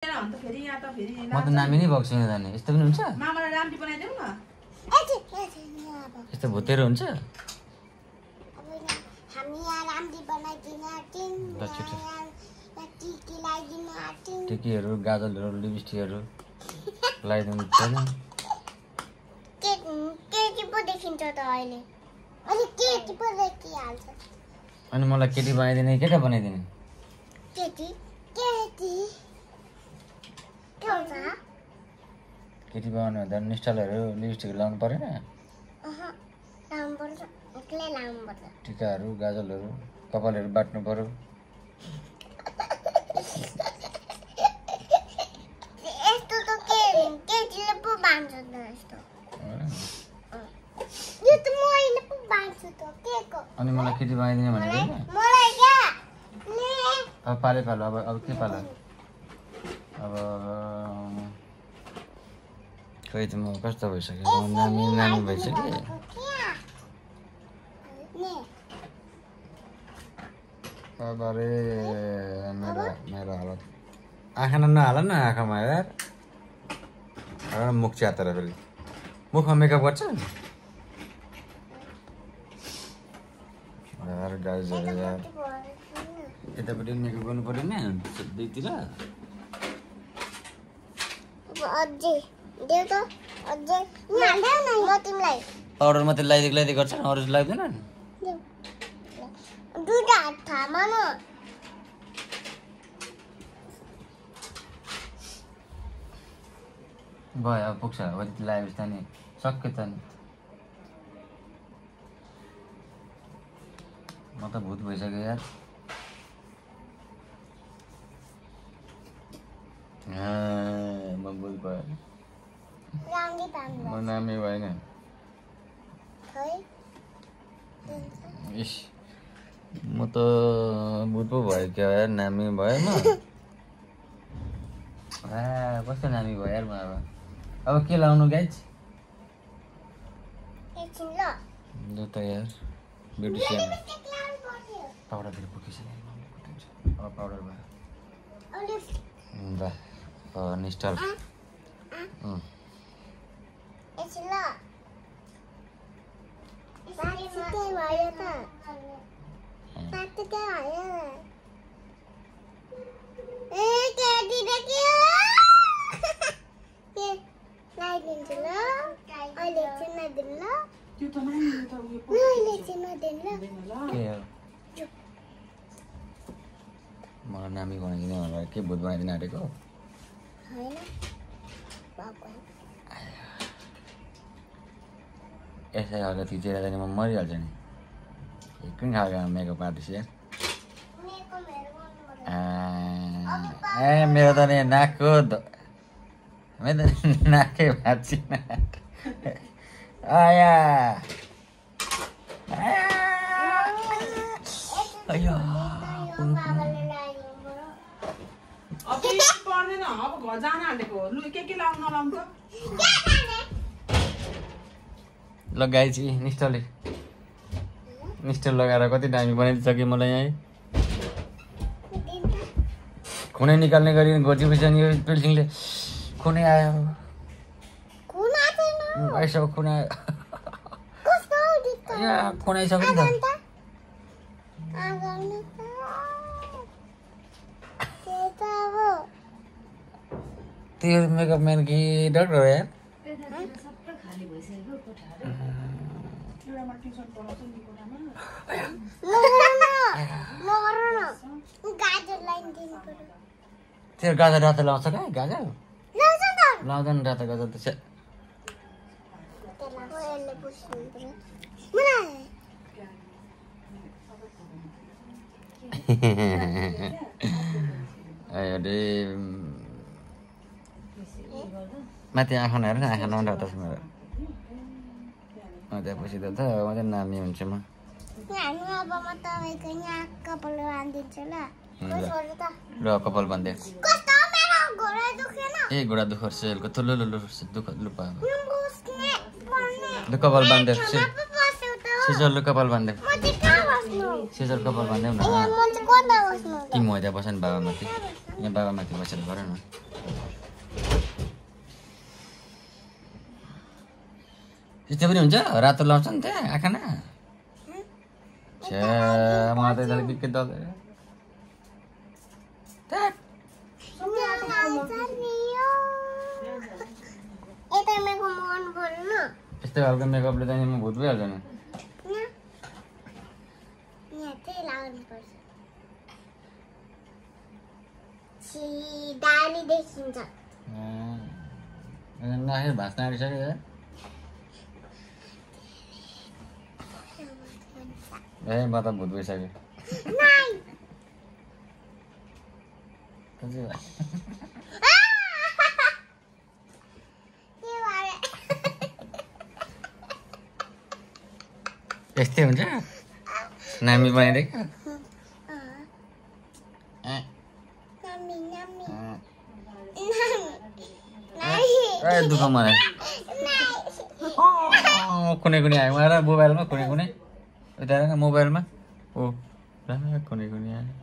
म त नामी नै भएको छैन जाने यस्तो पनि हुन्छ मामालाई राम्री बनाइदेऊ न यस्तो भुतेरो हुन्छ टिकीहरू गाजलहरू लिपस्टिकहरू लगाइदिनु छैन अनि मलाई केटी बनाइदिने केटा बनाइदिने केटी बनाउनु भन्दा निस्टलहरू लिपस्टिक लाउनु परेन टिकाहरू गाजलहरू कपालहरू बाट्नु पर्यो अनि मलाई केटी बनाइदिने भनेको अब पाले पालो अब के पालो अब खै त म कस्तो भइसक्यो नानी भइसक्यो अब अरे मेरो हालत आँखा नहाल न आँखामा यार मुख च्यातेर फेरि मुखमा मेकअप गर्छ यार यतापट्टि मेकअप गर्नु परेन दुईतिर पाउडर मात्रै लगाइदिएको गर्छ अरू लाग्दैन भयो अब पुग्छ कति लगाएपछि त नि सक्यो त नि म त भूत भइसक्यो यार म भूत भयो म नामी भएन इस म त भूत पो भयो क्या यार नामी भएन कस्तो नामी भयो यार म अब के लाउनु गाइज ल त यार ब्युटिसियन पाउडरतिर पुगिसक्यो अब पाउडर भयो ल निस्टल मलाई नामी बनाइदिने भनेर के भूत बनाइदिन आँटेको यसै हल्का थिचेर जाने म मरिहाल्छ नि एकैन खालको मेकअप आर्टिस्ट यार मेरो त नि नाकको मेरो त नाकै भाँच्चिन आया अयो ल गाई चाहिँ निस्टल लगाएर कति दामी बनाइदिइसक्यो मलाई यहाँ खुनै निकाल्ने गरी गोजीपछि यो बिल्डिङले खुनै आयो आइसक्यो खुनै आयो खुन आइसक्यो नि त त्यो मेकअप म्यान कि डक्टर हो यार त्यो गाजर रातो लाउँछ क्या गाजर लाउँदैन रातो गाजर त माथि आँखा नहेर न आँखा नरातो छ मेरो त्यहाँपछि त म चाहिँ नामी हुन्छु म ल कपाल बाँधे ए घुँडा दुख्छ सेलको ठुलो दुख लुपा लु कपाल बाँधे सिजर लु कपाल बाँधे सिजर कपाल बाँधे न तिमी हो त्यहाँ बस नि बाबामाथि यहाँ बाबामाथि बसेर गर न त्यस्तो पनि हुन्छ रातो लाउँछ नि त्यहाँ आँखाना छ्या मलाई त यताले के दल यस्तै खालको मेकअपले त म भूत भइहाल्छ नि नाखेर भाँच्न आँटिसक्यो ए म त भूत भइसक्यो यस्तै हुन्छ नामी बनाइदिएको दुःख मलाई कुनै कुनै आयो मलाई मोबाइलमा कुनै कुनै यता मोबाइलमा ओ कुनै कुनै आयो